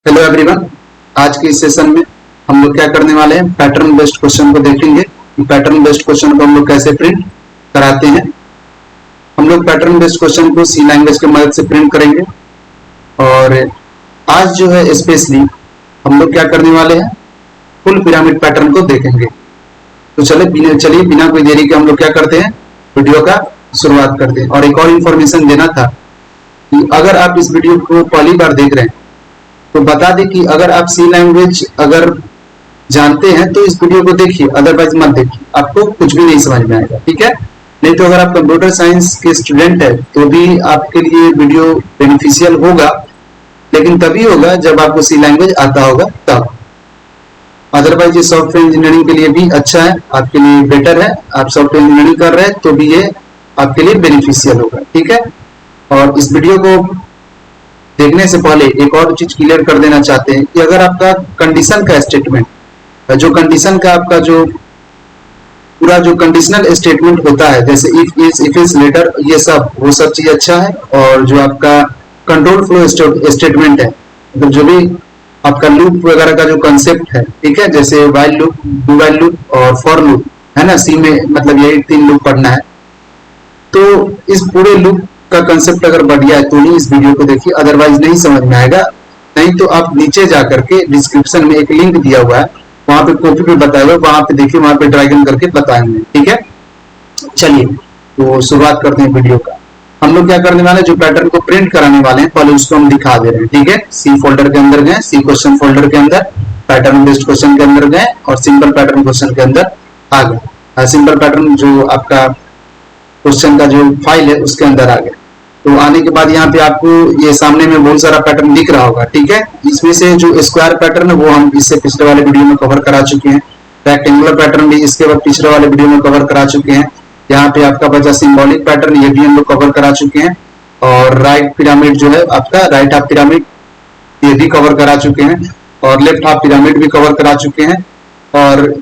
Hello everyone. आज के इस सेशन में हम लोग क्या करने वाले हैं, पैटर्न बेस्ड क्वेश्चन को देखेंगे। पैटर्न बेस्ड क्वेश्चन को हम लोग कैसे प्रिंट कराते हैं। हम लोग पैटर्न बेस्ड क्वेश्चन को सी लैंग्वेज की मदद से प्रिंट करेंगे। और आज जो है स्पेशली हम लोग क्या करने वाले हैं, फुल पिरामिड पैटर्न को देखेंगे। तो चलिए बिना कोई देरी के हम लोग क्या करते हैं, वीडियो का शुरुआत करते हैं। और एक और इन्फॉर्मेशन देना था कि अगर आप इस वीडियो को पहली बार देख रहे हैं तो बता दें कि अगर आप सी लैंग्वेज अगर जानते हैं तो इस वीडियो को देखिए, अदरवाइज मत देखिए, आपको कुछ भी नहीं समझ में आएगा। ठीक है, नहीं तो अगर आप कंप्यूटर साइंस के स्टूडेंट है तो भी आपके लिए वीडियो बेनिफिशियल होगा, लेकिन तभी होगा जब आपको सी लैंग्वेज आता होगा तब। अदरवाइज ये सॉफ्टवेयर इंजीनियरिंग के लिए भी अच्छा है, आपके लिए बेटर है। आप सॉफ्टवेयर इंजीनियरिंग कर रहे हैं तो भी ये आपके लिए बेनिफिशियल होगा। ठीक है, और इस वीडियो को देखने से पहले एक और चीज क्लियर कर देना चाहते हैं कि अगर आपका कंडीशन का स्टेटमेंट, जो कंडीशन का आपका जो पूरा जो कंडीशनल स्टेटमेंट होता है, जैसे if else, if else, ladder, ये सब वो सब चीज अच्छा है। और जो आपका कंट्रोल फ्लो स्टेटमेंट है, मतलब जो भी आपका लूप वगैरह का जो कंसेप्ट है, ठीक है, जैसे while loop, do while loop और फॉर लूप है ना, सी में मतलब यही 3 लूप पढ़ना है। तो इस पूरे लूप का कंसेप्ट अगर बढ़िया है तो ही इस वीडियो को देखिए, अदरवाइज नहीं समझ में आएगा। नहीं तो आप नीचे जाकर के डिस्क्रिप्शन में एक लिंक दिया हुआ है, वहां पे कॉपी पे बताया हुआ, वहां पे देखिए, वहां पे ड्रैगन करके बताएंगे। ठीक है, चलिए तो शुरुआत करते हैं वीडियो का। हम लोग क्या करने वाले हैं, जो पैटर्न को प्रिंट कराने वाले हैं पहले उसको हम दिखा दे रहे हैं। ठीक है, सी फोल्डर के अंदर गए, सी क्वेश्चन फोल्डर के अंदर पैटर्न बेस्ड क्वेश्चन के अंदर गए और सिंपल पैटर्न क्वेश्चन के अंदर आ गए। सिंपल पैटर्न जो आपका क्वेश्चन का जो फाइल है उसके अंदर आ गए। तो आने के बाद यहाँ पे आपको ये सामने में बहुत सारा पैटर्न दिख रहा होगा। ठीक है, इसमें से जो स्क्वायर पैटर्न है वो हम इससे पिछले वाले वीडियो में कवर करा चुके हैं। रेक्टेंगुलर पैटर्न भी इसके बाद पिछले वाले वीडियो में कवर करा चुके हैं। यहाँ पे आपका बचा सिंबॉलिक पैटर्न, ये भी हम लोग कवर करा चुके हैं। और राइट पिरामिड जो है आपका, राइट हाफ पिरामिड, ये भी कवर करा चुके हैं। और लेफ्ट हाफ पिरामिड भी कवर करा चुके हैं। और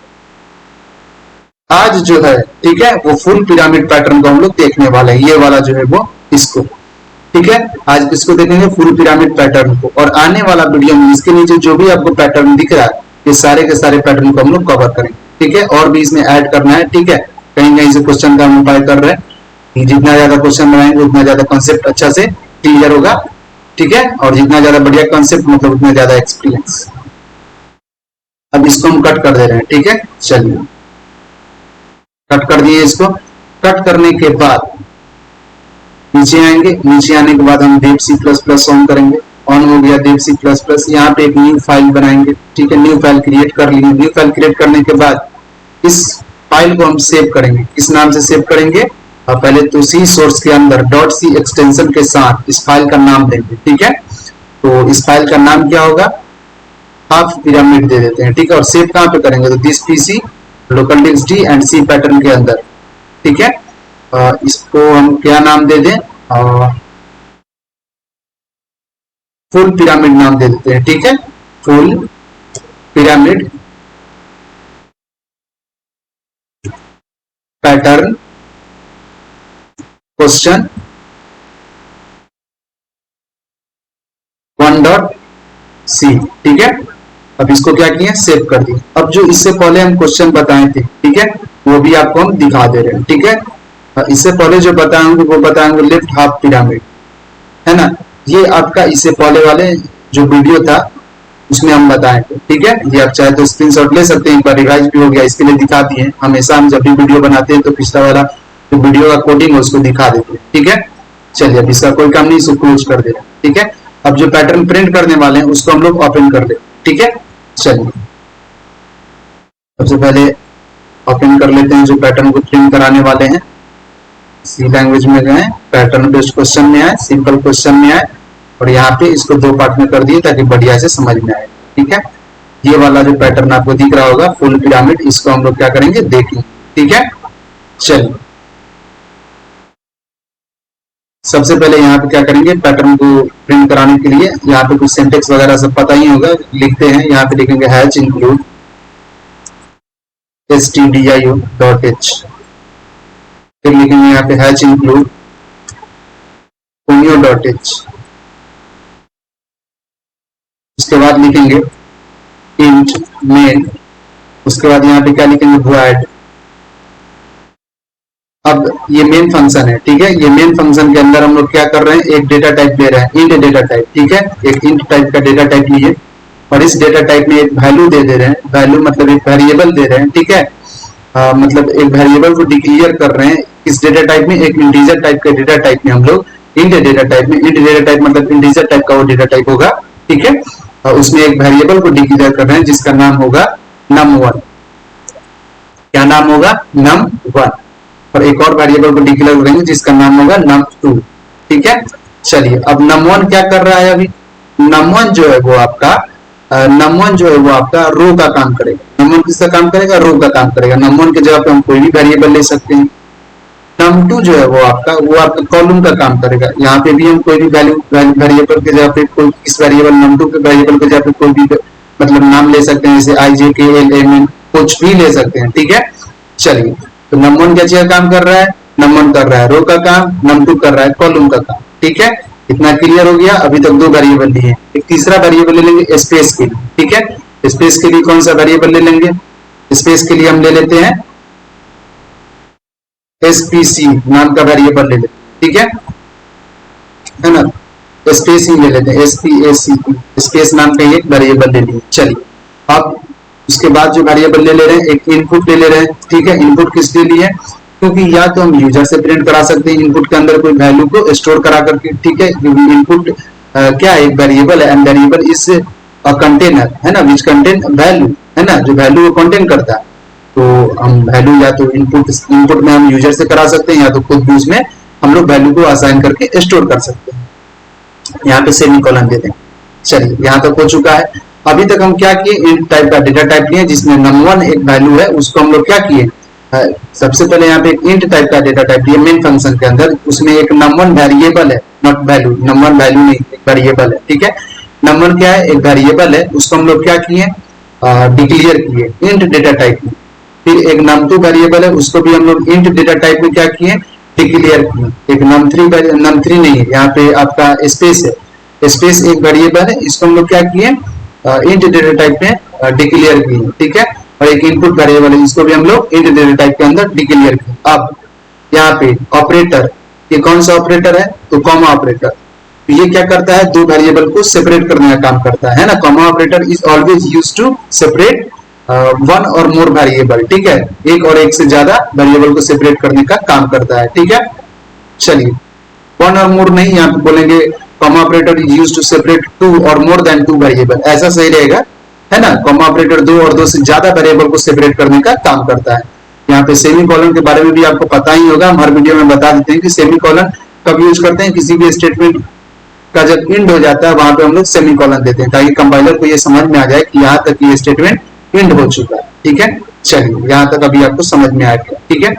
आज जो है, ठीक है, वो फुल पिरामिड पैटर्न को हम लोग देखने वाले हैं। ये वाला जो है वो इसको, ठीक है, आज इसको देखेंगे फुल पिरामिड पैटर्न को। और आने वाला वीडियो में इसके नीचे जो भी आपको पैटर्न दिख रहा है, ये सारे के सारे पैटर्न को हम लोग कवर करेंगे। ठीक है, और भी इसमें ऐड करना है। ठीक है, कहीं कहीं से क्वेश्चन का हम उपाय कर रहे हैं, जितना ज्यादा क्वेश्चन बनाएंगे उतना ज्यादा कॉन्सेप्ट अच्छा से क्लियर होगा। ठीक है, और जितना ज्यादा बढ़िया कॉन्सेप्ट मतलब उतना ज्यादा एक्सपीरियंस। अब इसको हम कट कर दे रहे हैं। ठीक है, चलिए कट कर दिए। इसको कट करने के बाद नीचे आएंगे, नीचे आने के बाद हम dev C++ ऑन करेंगे। ऑन हो गया dev C++, यहाँ पे एक न्यू फाइल बनाएंगे। ठीक है, न्यू फाइल क्रिएट कर लिए। न्यू फाइल क्रिएट करने के बाद इस फाइल को हम सेव करेंगे। किस नाम से सेव करेंगे, पहले तो सी सोर्स के अंदर .c एक्सटेंशन के साथ इस फाइल का नाम देंगे। ठीक है, तो इस फाइल का नाम क्या होगा, हाफ पिरामिड दे देते हैं। ठीक है, और सेव कहाँ पे करेंगे, तो this PC local disk D and C pattern के अंदर। ठीक है, इसको हम क्या नाम दे दें, फुल पिरामिड नाम दे देते हैं। ठीक है, full pyramid pattern question 1.c। ठीक है, अब इसको क्या किए, सेव कर दिए। अब जो इससे पहले हम क्वेश्चन बताए थे, ठीक है, वो भी आपको हम दिखा दे रहे हैं। ठीक है, इससे पहले जो बताएंगे वो बताएंगे लेफ्ट हाफ पिरामिड, है ना। ये आपका इससे पहले वाले जो वीडियो था उसमें हम बताए थे। ठीक है, ये आप चाहे तो स्क्रीनशॉट ले सकते हैं, एक बार रिवाइज भी हो गया, इसके लिए दिखा दिए। हमेशा हम जब भी वीडियो बनाते हैं तो पिछला वाला जो वीडियो का कोडिंग है उसको दिखा देते हैं। ठीक है, चलिए अब इसका कोई काम नहीं, इसको क्लोज कर दे रहे हैं। ठीक है, अब जो पैटर्न प्रिंट करने वाले हैं उसको हम लोग ओपन कर ले। ठीक है, चलिए सबसे पहले ओपन कर लेते हैं जो पैटर्न को प्रिंट कराने वाले हैं। सी लैंग्वेज में गए, पैटर्न बेस्ड क्वेश्चन में आए, सिंपल क्वेश्चन में आए, और यहाँ पे इसको 2 पार्ट में कर दिए ताकि बढ़िया से समझ में आए। ठीक है, ये वाला जो पैटर्न आपको दिख रहा होगा फुल पिरामिड, इसको हम लोग क्या करेंगे, देखेंगे। ठीक है, चलिए सबसे पहले यहाँ पे क्या करेंगे, पैटर्न को प्रिंट कराने के लिए यहाँ पे कुछ सिंटेक्स वगैरह सब पता ही होगा, लिखते हैं। यहाँ पे लिखेंगे हैच इंक्लूड stdio.h, फिर लिखेंगे यहाँ पे हैच इंक्लूड conio.h, उसके बाद लिखेंगे इंट मेन, उसके बाद यहाँ पे क्या लिखेंगे void। अब ये मेन फंक्शन है, ठीक है। ये मेन फंक्शन के अंदर हम लोग क्या कर रहे हैं, एक डेटा टाइप ले रहे हैं, इंट डेटा टाइप, ठीक है। एक इंट टाइप का डेटा टाइप लिए और इस डेटा टाइप में एक वैल्यू दे रहे हैं, वैल्यू मतलब एक वेरिएबल दे रहे हैं, ठीक है। मतलब एक वेरिएबल को डिक्लेयर कर रहे हैं इस डेटा टाइप में, एक इंटीजर टाइप के डेटा टाइप में हम लोग इंट डेटा टाइप में, इंट डेटा टाइप मतलब इंटीजर टाइप का वो डेटा टाइप होगा, ठीक है। और उसमें एक वेरिएबल को डिक्लेयर कर रहे हैं जिसका नाम होगा num1। क्या नाम होगा, num1। और एक और वेरिएबल को डिक्लेयर करेंगे जिसका नाम होगा num2, ठीक है। चलिए अब num1 क्या कर रहा है, अभी num1 जो है वो आपका num1 जो है वो आपका रो का काम करेगा। num1 किसका काम करेगा, रो का काम करेगा। num1 के जगह पे हम कोई भी वेरिएबल ले सकते हैं। num2 जो है वो आपका कॉलम का काम करेगा। यहाँ पे भी हम कोई भी वेरिएबल के जगह पे कोई इस वेरिएबल num2 के वेरिएबल के जगह पे कोई भी मतलब नाम ले सकते हैं, जैसे i j k l m n कुछ भी ले सकते हैं, ठीक है। चलिए तो num1 क्या चीज काम कर रहा है, num1 कर रहा है रो का काम, num2 कर रहा है कॉलम का काम, ठीक है। इतना क्लियर हो गया। अभी तक दो वेरिएबल लिए, एक तीसरा वेरिएबल ले लेंगे स्पेस के लिए, ठीक है। स्पेस के लिए कौन सा वेरिएबल ले लेंगे, स्पेस के लिए हम ले लेते हैं spc नाम का वेरिएबल ले लेते हैं, ठीक है ना। स्पेसिंग ले लेते हैं, spac स्पेस नाम का एक वेरिएबल ले लिए। चलिए अब उसके बाद जो वेरिएबल ले रहे हैं, एक इनपुट ले ले रहे हैं, ठीक है। इनपुट किस लिए है, क्योंकि या तो हम यूजर से प्रिंट करा सकते हैं इनपुट के अंदर कोई वैल्यू को स्टोर करा करके, ठीक है। इनपुट क्या है, एक वेरिएबल है and variable is a container, है ना, विच कंटेन वैल्यू, है ना, जो वैल्यू को कंटेन करता है। तो हम वैल्यू या तो इनपुट में हम यूजर से करा सकते हैं या तो खुद भी उसमें हम लोग वैल्यू को असाइन करके स्टोर कर सकते हैं। यहाँ पे सेमीकोलन देते हैं। चलिए यहाँ तक हो चुका है। अभी तक हम क्या किए, इंट टाइप का डेटा टाइप लिए जिसमें num1 एक वैल्यू है, उसको हम लोग क्या किए, सबसे पहले यहाँ पे एक इंट टाइप का डेटा टाइप लिया मेन फंक्शन के अंदर, उसमें एक num1 वेरिएबल है, नॉट वैल्यू, num1 वैल्यू नहीं, एक वेरिएबल है, ठीक है। num1 क्या है, एक वेरिएबल है, उसको हम लोग क्या किए, डिक्लेयर किए इंट डेटा टाइप में। फिर एक num2 वेरिएबल है, उसको भी हम लोग इंट डेटा टाइप में क्या किए, डिक्लेयर किए। एक num3 नहीं है, यहाँ पे आपका स्पेस है, स्पेस एक वेरिएबल है, इसको हम लोग क्या किए, इंट डेटा टाइप में डिक्लेयर किए, ठीक है। और एक इनपुट वेरिएबल है, इसको भी हम लोग इंट डेटा टाइप के अंदर डिक्लेयर किए। अब यहाँ पे ऑपरेटर, ये कौन सा ऑपरेटर है, तो कॉमा ऑपरेटर। तो ये क्या करता है, दो वेरिएबल को सेपरेट करने का काम करता है ना। Comma operator is always used to separate one or more variable, ठीक है। एक और एक से ज्यादा वेरिएबल को सेपरेट करने का काम करता है, ठीक है। चलिए वन और मोर नहीं, यहाँ पे बोलेंगे comma operator is used to separate two or more then two variable, ऐसा सही रहेगा, है ना। कॉमा ऑपरेटर दो और दो से ज्यादा वेरिएबल को सेपरेट करने का काम करता है। यहाँ पे सेमीकोलन के बारे में भी आपको पता ही होगा, हम हर वीडियो में बता देते हैं कि सेमीकोलन कब यूज करते हैं, किसी भी स्टेटमेंट का जब इंड हो जाता है वहां पे हम लोग सेमीकोलन देते हैं, ताकि कंपाइलर को ये समझ में आ जाए कि यहाँ तक ये स्टेटमेंट इंड हो चुका है, ठीक है। चलिए यहाँ तक अभी आपको समझ में आ गया, ठीक है।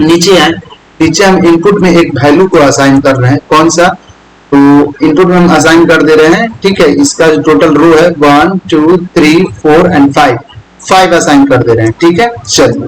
नीचे आए, नीचे हम इनपुट में एक वैल्यू को असाइन कर रहे हैं, कौन सा, तो इनपुट में हम असाइन कर दे रहे हैं, ठीक है। इसका जो टोटल रो है 1 2 3 4 एंड 5 असाइन कर दे रहे हैं, ठीक है। चलिए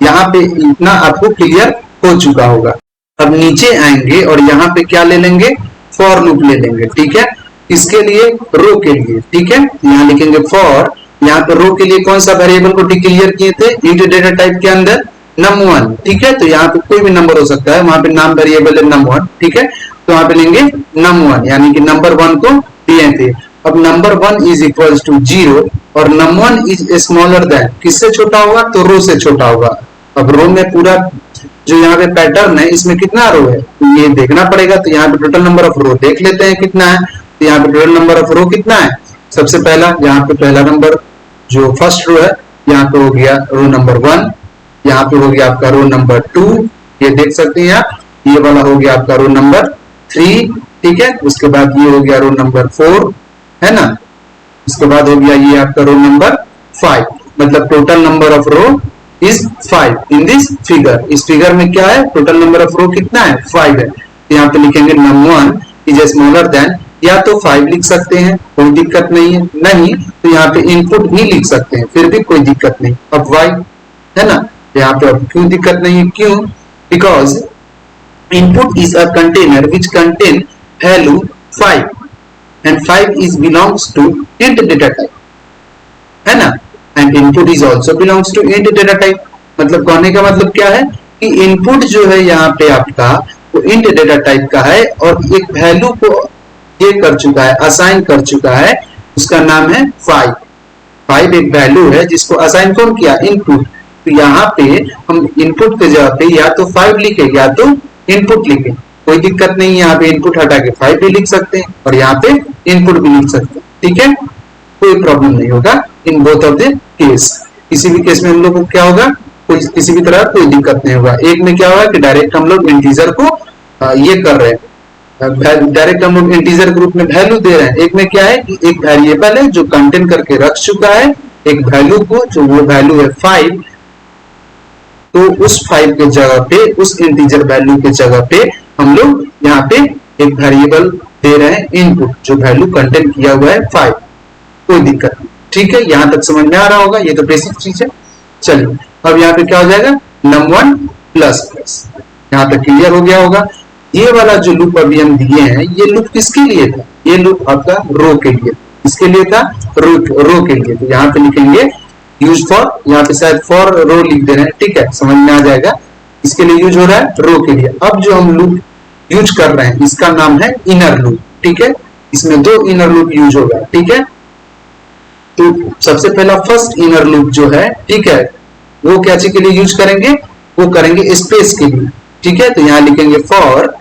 यहाँ पे इतना आपको क्लियर हो चुका होगा। अब नीचे आएंगे और यहाँ पे क्या ले लेंगे, फॉर लूप ले लेंगे, ठीक है। इसके लिए रो के लिए, ठीक है, यहाँ लिखेंगे फॉर। यहाँ पे रो के लिए कौन सा वेरिएबल को डिक्लेयर किए थे, इंट डेटा टाइप के अंदर num1, ठीक है। तो यहाँ पे कोई भी नंबर हो सकता है, वहां पे नाम वेरिएबल है num1, ठीक है। तो वहां पे लेंगे num1 यानी कि नंबर 1 को दिए थे। अब नंबर 1 इज इक्वल टू 0 और num1 इज स्मॉलर देन, किससे छोटा होगा, तो रो से छोटा होगा। अब रो में पूरा जो यहाँ पे पैटर्न है, इसमें कितना रो है तो ये देखना पड़ेगा। तो यहाँ पे टोटल नंबर ऑफ रो देख लेते हैं कितना है। तो यहाँ पे टोटल नंबर ऑफ रो कितना है, सबसे पहला यहाँ पे पहला नंबर जो फर्स्ट रो है, यहाँ पे हो गया रो नंबर 1, यहाँ पे हो गया आपका रो नंबर 2, ये देख सकते हैं आप। ये वाला हो गया आपका रो नंबर 3, ठीक है। उसके बाद ये हो गया रो नंबर 4, है ना। उसके बाद हो गया ये आपका रो नंबर 5, मतलब total number of row is 5 in this figure. इस फिगर में क्या है, टोटल नंबर ऑफ रो कितना है, 5 है। तो यहाँ पे लिखेंगे num1 इज स्मॉलर देन, या तो 5 लिख सकते हैं, कोई दिक्कत नहीं है, नहीं तो यहाँ पे इनपुट ही लिख सकते हैं, फिर भी कोई दिक्कत नहीं। अब y, है ना, यहाँ पे अब क्यों दिक्कत नहीं है, क्यों, because input is a container which contain value 5, and 5 is belongs to int data type, है ना, and input is also belongs to int data type। मतलब कहने का मतलब क्या है कि इनपुट जो है यहाँ पे आपका वो int data type का है और एक वैल्यू को ये कर चुका है, असाइन कर चुका है, उसका नाम है 5। 5 एक वैल्यू है जिसको असाइन कौन किया, इनपुट। तो यहाँ पे हम इनपुट के जगह पे या तो 5 लिखे या तो इनपुट लिखे, कोई दिक्कत नहीं है। यहाँ पे इनपुट हटा के 5 भी लिख सकते हैं और यहाँ पे इनपुट भी लिख सकते हैं, ठीक है, कोई प्रॉब्लम नहीं होगा in both of the case. किसी भी केस में हम लोग को क्या होगा, कोई किसी भी तरह कोई दिक्कत नहीं होगा। एक में क्या होगा कि डायरेक्ट हम लोग इंटीजर को ये कर रहे हैं, डायरेक्ट हम लोग इंटीजर ग्रुप में वैल्यू दे रहे हैं। एक में क्या है कि एक वेरिएबल है जो कंटेन करके रख चुका है एक वैल्यू को, जो वो वैल्यू है 5, तो उस 5 के जगह पे, उस इंटीजर वैल्यू के जगह पे हम लोग यहाँ पे एक वेरिएबल दे रहे हैं इनपुट, जो वैल्यू कंटेन किया हुआ है 5, कोई दिक्कत नहीं, ठीक है। यहाँ तक समझ में आ रहा होगा, ये तो बेसिक चीज है। चलिए अब यहाँ पे क्या हो जाएगा, num1 प्लस प्लस, यहाँ तक क्लियर हो गया होगा। ये वाला जो लूप अभी हम दिए हैं, ये लूप किसके लिए था, ये लूप आपका रो के लिए, इसके लिए था रो के लिए। तो यहाँ पे लिखेंगे यूज फॉर, यहाँ पे शायद फॉर रो लिख दे रहे हैं, ठीक है, समझ में आ जाएगा। इसके लिए यूज हो रहा है रो के लिए। अब जो हम लूप यूज कर रहे हैं इसका नाम है इनर लूप, ठीक है, इसमें 2 इनर लूप यूज होगा, ठीक है। तो सबसे पहला फर्स्ट इनर लूप जो है, ठीक है, वो क्या चीज के लिए यूज करेंगे, वो करेंगे स्पेस के लिए, ठीक है। तो यहाँ लिखेंगे फॉर,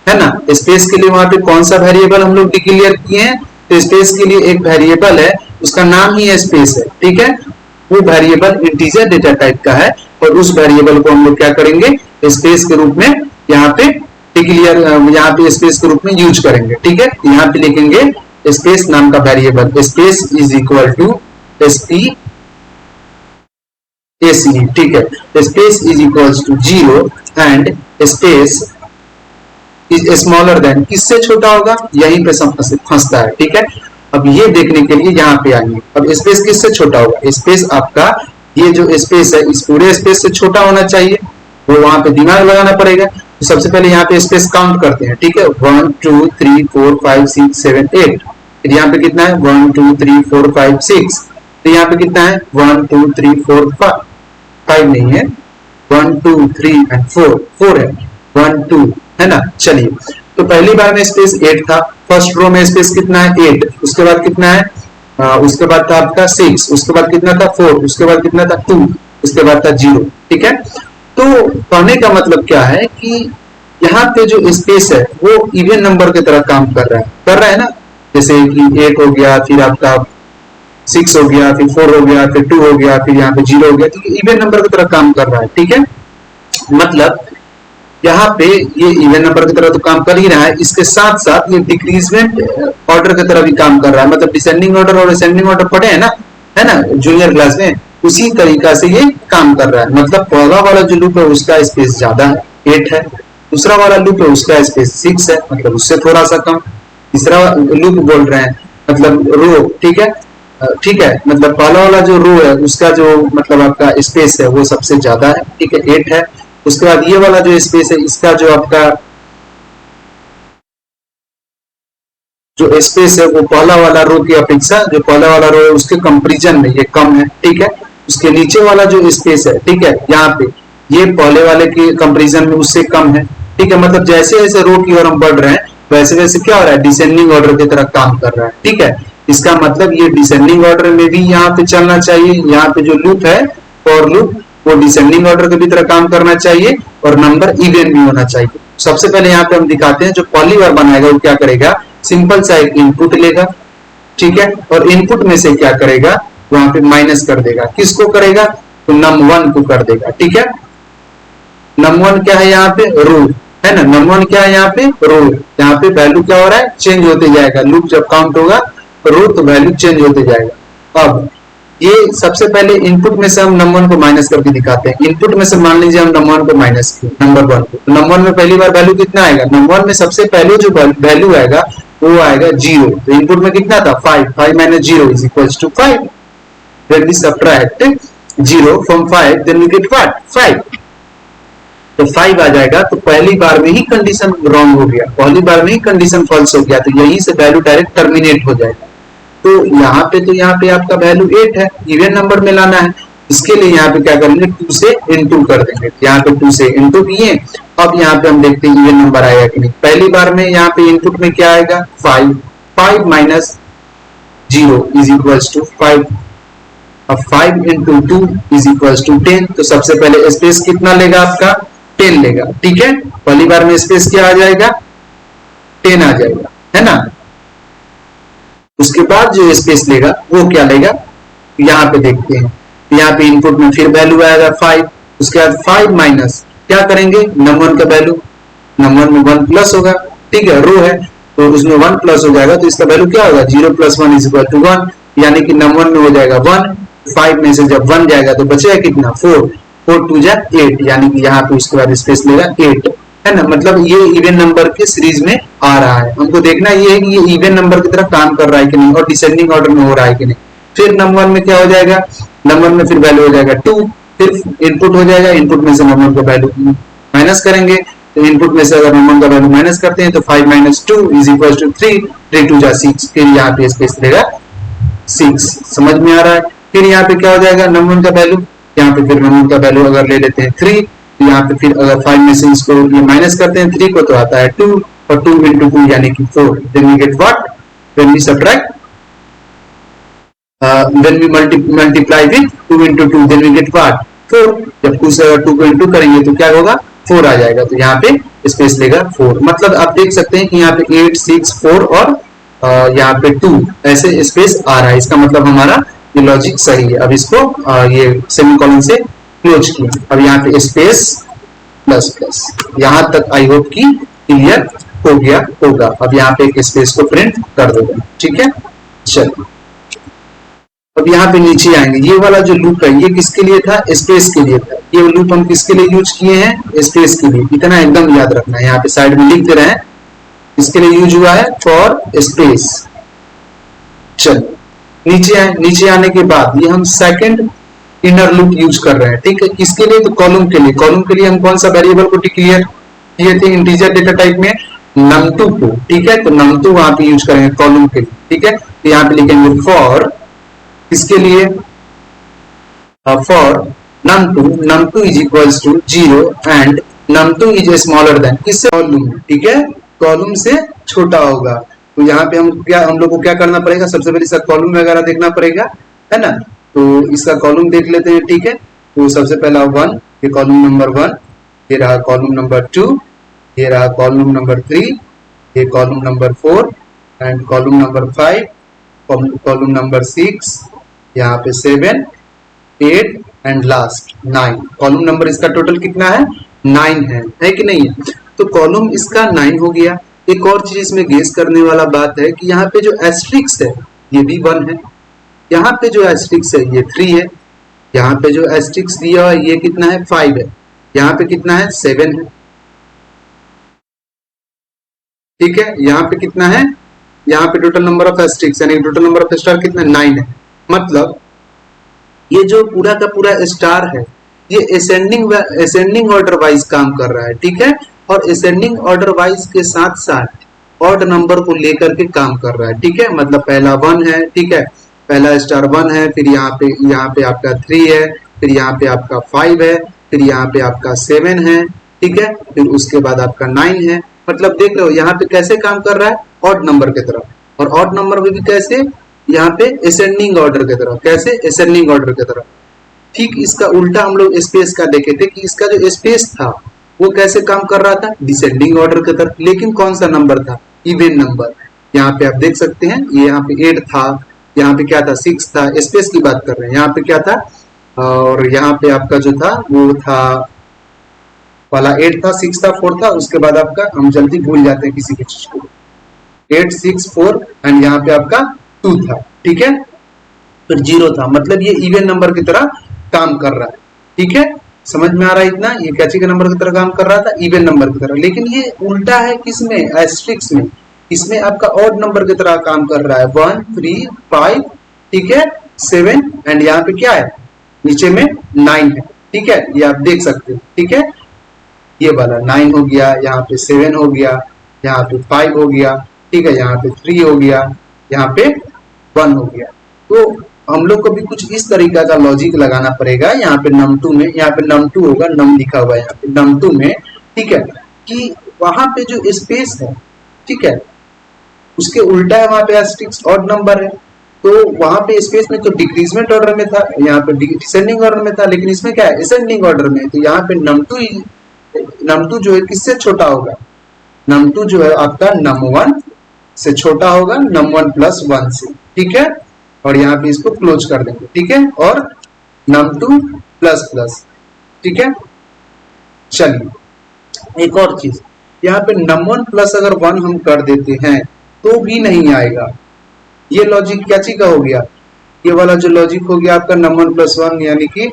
है ना, स्पेस के लिए वहां पे कौन सा वेरिएबल हम लोग डिक्लेयर किए हैं, तो स्पेस के लिए एक वेरिएबल है, उसका नाम ही स्पेस है, ठीक है। वो वेरिएबल इंटीजर डेटा टाइप का है और उस वेरिएबल को हम लोग क्या करेंगे, स्पेस के रूप में यहाँ पे डिक्लेयर, यहाँ पे स्पेस के रूप में यूज करेंगे, ठीक है। यहाँ पे लिखेंगे स्पेस नाम का variable, space is equal to SP AC, ठीक है, space is equal to 0 and space is smaller than, किससे छोटा होगा, यहीं पे फंसता है, ठीक है। अब ये देखने के लिए यहाँ पे आएंगे, अब स्पेस किससे छोटा होगा, स्पेस आपका ये जो स्पेस है इस पूरे स्पेस से छोटा होना चाहिए, वो वहां पे दिमाग लगाना पड़ेगा। तो सबसे पहले यहाँ पे स्पेस काउंट करते हैं, ठीक है, 1 2 3 4 5 6 7 8, फिर यहाँ पे कितना है 1 2 3 4 5 6, तो यहाँ पे कितना है 1 2 3 4 5 नहीं है, 1 2 3 एंड 4 है, 1 2, है ना। चलिए, तो पहली बार में स्पेस 8 था, फर्स्ट रो में स्पेस कितना है 8, उसके बाद कितना है उसके बाद था आपका 6, उसके बाद कितना था 4, उसके बाद कितना था 2, उसके बाद था 0, ठीक है। तो कहने का मतलब क्या है कि यहाँ पे जो स्पेस है वो इवन नंबर की तरह काम कर रहा है ना, जैसे कि 8 हो गया, फिर आपका 6 हो गया, फिर 4 हो गया, फिर 2 हो गया, फिर यहाँ पे 0 हो गया, तो इवन नंबर की तरह काम कर रहा है, ठीक है। मतलब यहाँ पे ये इवन नंबर की तरह तो काम कर ही रहा है, इसके साथ साथ ये डिक्रीजमेंट ऑर्डर की तरह भी काम कर रहा है, मतलब डिसेंडिंग ऑर्डर और असेंडिंग ऑर्डर पढ़े हैं ना, है ना, जूनियर क्लास में, उसी तरीका से ये काम कर रहा है। मतलब पहला वाला जो लूप है उसका स्पेस ज्यादा है, 8 है, दूसरा वाला लूप है उसका स्पेस 6 है, मतलब उससे थोड़ा सा कम, तीसरा लूप बोल रहे हैं मतलब रो, ठीक है, ठीक है, मतलब पहला वाला जो रो है उसका जो मतलब आपका स्पेस है वो सबसे ज्यादा है, ठीक है, 8 है। उसके बाद ये वाला जो स्पेस है इसका जो आपका जो स्पेस है वो पहला वाला रो की अपेक्षा, जो पहला वाला रो है उसके कंपैरिजन में ये कम है, ठीक है। उसके नीचे वाला जो स्पेस है, ठीक है, यहाँ पे ये पहले वाले के कंपैरिजन में उससे कम है, ठीक है। मतलब जैसे जैसे रो की ओर हम बढ़ रहे हैं वैसे वैसे क्या हो रहा है, डिसेंडिंग ऑर्डर की तरह काम कर रहा है, ठीक है। इसका मतलब ये डिसेंडिंग ऑर्डर में भी यहाँ पे चलना चाहिए, यहाँ पे जो लूप है फॉर लूप वो डिसेंडिंग ऑर्डर की तरह काम करना चाहिए और नंबर इवन भी होना चाहिए। सबसे पहले यहाँ पे हम दिखाते हैं, जो पॉलीवार बनाएगा वो क्या करेगा, सिंपल सा एक इनपुट लेगा, ठीक है, और इनपुट में से क्या करेगा वहां पे माइनस कर देगा, किसको करेगा, तो num1 को कर देगा, ठीक है। num1 क्या है यहाँ पे, रो है ना, num1 क्या है यहाँ पे, रो, यहाँ पे वैल्यू क्या हो रहा है, चेंज होते जाएगा, लूप जब काउंट होगा रो तो वैल्यू चेंज होते जाएगा। अब ये सबसे पहले इनपुट में से हम num1 को माइनस करके दिखाते हैं, इनपुट में से मान लीजिए हम num1 को माइनस किए नंबर 1 को, तो num1 में पहली बार वैल्यू कितना आएगा, num1 में सबसे पहले जो वैल्यू आएगा वो आएगा 0, तो इनपुट में कितना था 5, 5 minus 0 is equals to 5, when we subtract 0 from 5 then we get what, 5, तो 5 आ जाएगा, तो पहली बार में ही कंडीशन रॉन्ग हो गया, पहली बार में ही कंडीशन फॉल्स हो गया, तो यहीं से वैल्यू डायरेक्ट टर्मिनेट हो जाएगा। तो यहाँ पे आपका वैल्यू 8 है, इवन नंबर में लाना है, इसके लिए यहाँ पे क्या करेंगे, 2 से इनटू कर देंगे, यहाँ पे 2 से इनटू किए। अब यहाँ पे हम देखते हैं इवन नंबर आएगा कि नहीं। पहली बार में यहाँ पे इनपुट में क्या आएगा, 5, 5 माइनस 0 इज इक्वल्स टू 5। अब 5 इंटू 2 इज इक्वल्स टू 10। तो सबसे पहले स्पेस कितना लेगा आपका, 10 लेगा, ठीक है। पहली बार में स्पेस क्या आ जाएगा, 10 आ जाएगा, है ना। उसके बाद जो स्पेस लेगा वो क्या लेगा, यहाँ पे देखते हैं, यहाँ पे इनपुट में फिर वैल्यू आएगा 5, उसके बाद 5 माइनस क्या करेंगे, नंबर का वैल्यू, नंबर में 1 प्लस होगा, ठीक है, रो है तो उसमें 1 प्लस हो जाएगा, तो इसका वैल्यू क्या होगा, 0 प्लस 1 इज इक्वल टू 1, यानी कि नंबर में हो जाएगा 1, 5 में से जब 1 जाएगा तो बचेगा कितना, 4, 4 2 जा 8, यानी कि यहाँ पे उसके बाद स्पेस लेगा 8, है ना। मतलब ये इवन नंबर के सीरीज में आ रहा है, हमको देखना ये है कि ये इवन नंबर की तरह काम कर रहा है कि नहीं और डिसेंडिंग ऑर्डर में हो रहा है कि नहीं। फिर नंबर में क्या हो जाएगा, नंबर में फिर वैल्यू हो जाएगा 2, फिर इनपुट हो जाएगा, इनपुट में से नंबर का वैल्यू माइनस करेंगे, तो इनपुट में से अगर नंबर का वैल्यू माइनस करते हैं तो 5 माइनस 2 इज इक्वल टू 3, 3 2 जा 6, फिर यहाँ पे स्पेस लेगा 6, समझ में आ रहा है। फिर यहाँ पे क्या हो जाएगा, नंबर का वैल्यू, यहाँ पे फिर नंबर का वैल्यू अगर ले लेते हैं 3, यहाँ पे फिर अगर 5 में से इसको ये माइनस करते हैं 3 को तो आता है 2, और 2 into 2 यानी कि 4, then we get what, when we subtract when we multiply with 2 into 2 then we get what, 4। जब 2 से 2 को इंटू करेंगे तो क्या होगा, 4 आ जाएगा, तो यहाँ पे स्पेस लेगा 4। मतलब आप देख सकते हैं कि यहाँ पे 8 6 4 और यहाँ पे 2 ऐसे स्पेस आ रहा है, इसका मतलब हमारा ये लॉजिक सही है। अब इसको ये सेमीकोलन से क्लोज किया, अब यहाँ पे स्पेस प्लस प्लस, यहाँ तक आई होप कि क्लियर हो गया होगा। अब यहाँ पे एक स्पेस को प्रिंट कर देगा, ठीक है। चलो अब यहाँ पे नीचे आएंगे, ये वाला जो लूप है ये किसके लिए था, स्पेस के लिए था। ये लूप हम किसके लिए यूज किए हैं, स्पेस के लिए, इतना एकदम याद रखना है। यहाँ पे साइड में लिख दे रहे हैं, इसके लिए यूज हुआ है फॉर स्पेस। चलो नीचे आए, नीचे आने के बाद ये हम सेकंड इनर लूप यूज कर रहे हैं, ठीक है। किसके लिए, तो कॉलम के लिए। कॉलम के लिए हम कौन सा वेरिएबल को डिक्लेयर किए थे इंटीजर डेटा टाइप में, num2 को, ठीक है। तो num2 वहां पे यूज करेंगे कॉलम के लिए, ठीक है। तो यहाँ पे लिखेंगे फॉर किसके लिए, for num2 is equals to 0 and num2 is smaller than किससे, कॉलम, ठीक है, कॉलम से छोटा होगा। तो यहाँ पे हम लोग को क्या करना पड़ेगा, सबसे पहले इसका कॉलम वगैरह देखना पड़ेगा, है ना। तो इसका कॉलम देख लेते हैं, ठीक है। तो सबसे पहला 1, ये कॉलम नंबर 1, ये रहा कॉलम नंबर 2, ये रहा कॉलम नंबर 3, ये column number 4 and column number 5, column number 6, यहाँ पे 7 8 एंड लास्ट 9। कॉलम नंबर इसका टोटल कितना है, 9 है कि नहीं। तो कॉलम इसका 9 हो गया। एक और चीज इसमें गेस करने वाला बात है कि यहाँ पे जो एस्ट्रिक्स है ये भी 1 है, यहाँ पे जो एस्ट्रिक्स है ये 3 है, यहाँ पे जो एस्ट्रिक्स दिया है ये कितना है, 5 है, यहाँ पे कितना है, 7 है, ठीक है। यहाँ पे कितना है, यहाँ पे टोटल नंबर ऑफ एस्ट्रिक्स यानी टोटल नंबर ऑफ स्टार कितना, 9 है। मतलब ये जो पूरा का पूरा स्टार है ये असेंडिंग ऑर्डर वाइज काम कर रहा है, ठीक है। और असेंडिंग ऑर्डर वाइज के साथ साथ ऑड नंबर को लेकर के काम कर रहा है, ठीक है। मतलब पहला 1 है, ठीक है, पहला स्टार 1 है, फिर यहाँ पे आपका 3 है, फिर यहाँ पे आपका 5 है, फिर यहाँ पे आपका 7 है, ठीक है, फिर उसके बाद आपका 9 है। मतलब देख रहे हो यहाँ पे कैसे काम कर रहा है, ऑड नंबर की तरफ, और ऑड नंबर में भी कैसे, यहाँ पे असेंडिंग ऑर्डर की तरफ, कैसे, असेंडिंग ऑर्डर की तरफ। ठीक इसका उल्टा हम लोग स्पेस का देखे थे कि इसका जो स्पेस था वो कैसे काम कर रहा था, डिसेंडिंग ऑर्डर की तरफ, लेकिन कौन सा नंबर था, इवन नंबर। यहाँ पे आप देख सकते हैं ये यहाँ पे 8 था, यहाँ पे क्या था, 6 था, स्पेस की बात कर रहे हैं, यहाँ पे क्या था, और यहाँ पे आपका जो था वो था वाला 8 था, 6 था, 4 था, उसके बाद आपका हम जल्दी भूल जाते हैं किसी भी चीज को, 8 6 4 एंड यहाँ पे आपका 2 था, ठीक है, फिर 0 था। मतलब ये इवन नंबर की तरह काम कर रहा है, ठीक है, समझ में आ रहा है इतना। ये कैची के नंबर की तरह काम कर रहा था, इवन नंबर की तरह, लेकिन ये उल्टा है किसमें, एस्ट्रिक्स में। इसमें आपका ऑड नंबर की तरह काम कर रहा है, 1 3 5, ठीक है, 7 एंड यहाँ पे क्या है, नीचे में 9 है, ठीक है, ये आप देख सकते हो, ठीक है। ये वाला 9 हो गया, यहाँ पे 7 हो गया, यहाँ पे 5 हो गया, ठीक है, यहाँ पे 3 हो गया, यहाँ पे 1 हो गया। तो हम लोग को भी कुछ इस तरीका का लॉजिक लगाना पड़ेगा। यहाँ पे num2 में, यहाँ पे num2 होगा, num लिखा हुआ है यहाँ पे num2 में, ठीक है, कि वहां पे जो स्पेस है, ठीक है, उसके उल्टा है, वहां पे एस्टेरिस्क ऑड नंबर है, तो वहां पे स्पेस में तो डिक्रीजमेंट ऑर्डर में था, यहाँ पे डिसेंडिंग ऑर्डर में था, लेकिन इसमें क्या है, असेंडिंग ऑर्डर में। तो यहाँ पे num2 जो है किससे छोटा होगा, num2 जो है आपका num1 से छोटा होगा, num1 प्लस 1 से, ठीक है, और यहाँ पे इसको क्लोज कर देंगे, ठीक है, और num2 प्लस प्लस, ठीक है। चलिए एक और चीज, यहाँ पे num1 प्लस अगर 1 हम कर देते हैं तो भी नहीं आएगा। ये लॉजिक क्या चीज का हो गया, ये वाला जो लॉजिक हो गया आपका num1 प्लस 1, यानी कि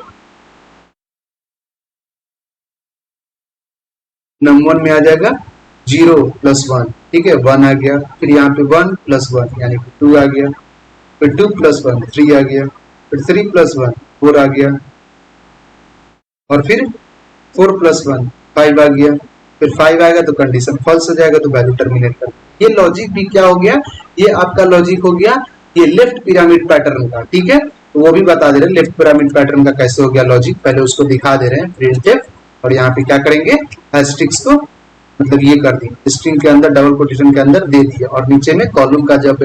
num1 में आ जाएगा 0 प्लस 1, ठीक है, 1 आ गया, फिर यहाँ पे 1 प्लस 1 यानी कि 2 आ गया, फिर 2 प्लस 1 3 आ गया, फिर 3 प्लस 1 4 आ गया, और फिर 4 प्लस 1 5 आ गया, फिर 5 आएगा तो कंडीशन फॉल्स हो जाएगा, तो वैल्यू टर्मिनेट कर। ये लॉजिक भी क्या हो गया, ये आपका लॉजिक हो गया ये लेफ्ट पिरामिड पैटर्न का, ठीक है, तो वो भी बता दे रहे हैं लेफ्ट पिरामिड पैटर्न का कैसे हो गया लॉजिक, पहले उसको दिखा दे रहे हैं प्रिंटफ, और यहाँ पे क्या करेंगे, एस्टेरिस्क को मतलब ये कर दी, स्ट्रिंग के अंदर डबल कोटेशन के अंदर दे दिया, और नीचे में कॉलम का जब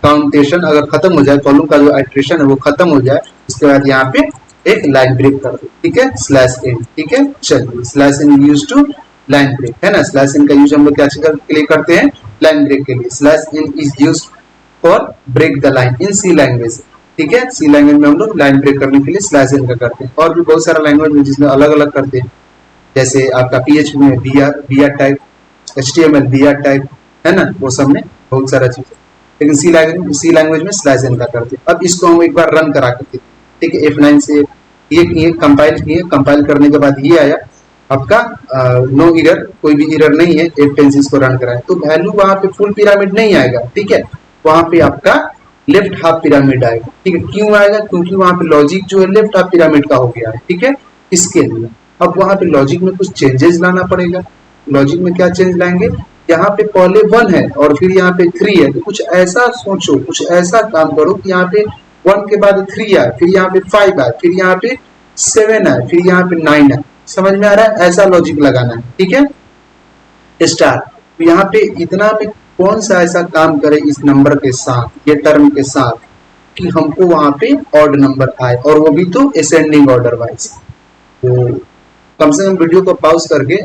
काउंटेशन अगर खत्म हो जाए, कॉलम का जो आइट्रेशन है वो खत्म हो जाए, उसके बाद यहाँ पे एक लाइन ब्रेक कर दो, ठीक है, स्लैश इन, ठीक है। चलिए slash n use to line break, है ना, स्लैश इन का यूज हम लोग क्या के लिए करते हैं, लाइन ब्रेक के लिए। Slash n is use for break the line in C language, ठीक है, सी लैंग्वेज में हम लोग लाइन ब्रेक करने के लिए स्लैश इन का करते हैं, और भी बहुत सारा लैंग्वेज में जिसमें अलग अलग करते हैं, जैसे आपका PHP में BR type, HTML BR type, है ना, वो सब में बहुत सारा चीज है, लेकिन सी लैंग्वेज में स्लैश इन का करते हैं। अब इसको हम एक बार रन करा करते हैं, ठीक है, F9 से ये किए, कंपाइल किए, कंपाइल करने के बाद ये आया आपका नो एरर, कोई भी एरर नहीं है, F10 से इसको रन कराए तो वैल्यू वहां पे फुल पिरामिड नहीं आएगा, ठीक है, वहां पे आपका लेफ्ट हाफ पिरामिड आएगा, ठीक है, क्यों आएगा, क्योंकि वहां पे लॉजिक जो है लेफ्ट हाफ पिरामिड का हो गया है, ठीक है, इसके लिए अब वहां पे लॉजिक में कुछ चेंजेस लाना पड़ेगा। लॉजिक में क्या चेंज लाएंगे, यहाँ पे पहले 1 है और फिर यहाँ पे 3 है, तो कुछ ऐसा सोचो, कुछ ऐसा काम करो कि यहाँ पे 1 के बाद 3 आए, फिर यहाँ पे 5 आए, फिर यहाँ पे 7 आए, फिर यहाँ पे 9 आए, समझ में आ रहा है, ऐसा लॉजिक लगाना है, ठीक है। स्टार, तो यहाँ पे इतना में कौन सा ऐसा काम करे इस नंबर के साथ, ये टर्म के साथ, कि हमको वहां पे ऑड नंबर आए, और वो भी तो असेंडिंग ऑर्डर वाइज। तो कम से कम वीडियो को पॉज करके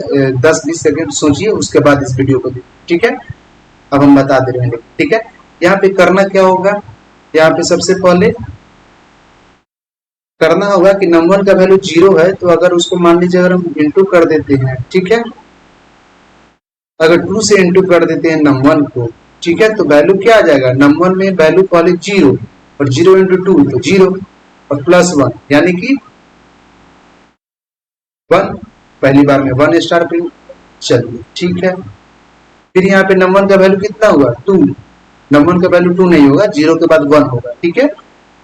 10-20 सेकंड सोचिए, उसके बाद इस वीडियो को देखिए, ठीक है। अब हम बता दे रहे हैं, ठीक है, यहाँ पे करना क्या होगा, यहाँ पे सबसे पहले करना होगा कि num1 का वैल्यू 0 है, तो अगर उसको मान लीजिए अगर हम इंटू कर देते हैं, ठीक है, अगर 2 से इंटू कर देते हैं num1 को, ठीक है, तो वैल्यू क्या आ जाएगा, num1 में वैल्यू पहले 0, और 0 इंटू 2 तो 0, और प्लस 1 यानी कि 1, पहली बार में 1 स्टार प्रिंट। चलिए ठीक है, फिर यहाँ पे num1 का वैल्यू कितना हुआ, 2, num1 का वैल्यू 2 नहीं होगा, 0 के बाद 1 होगा, ठीक है,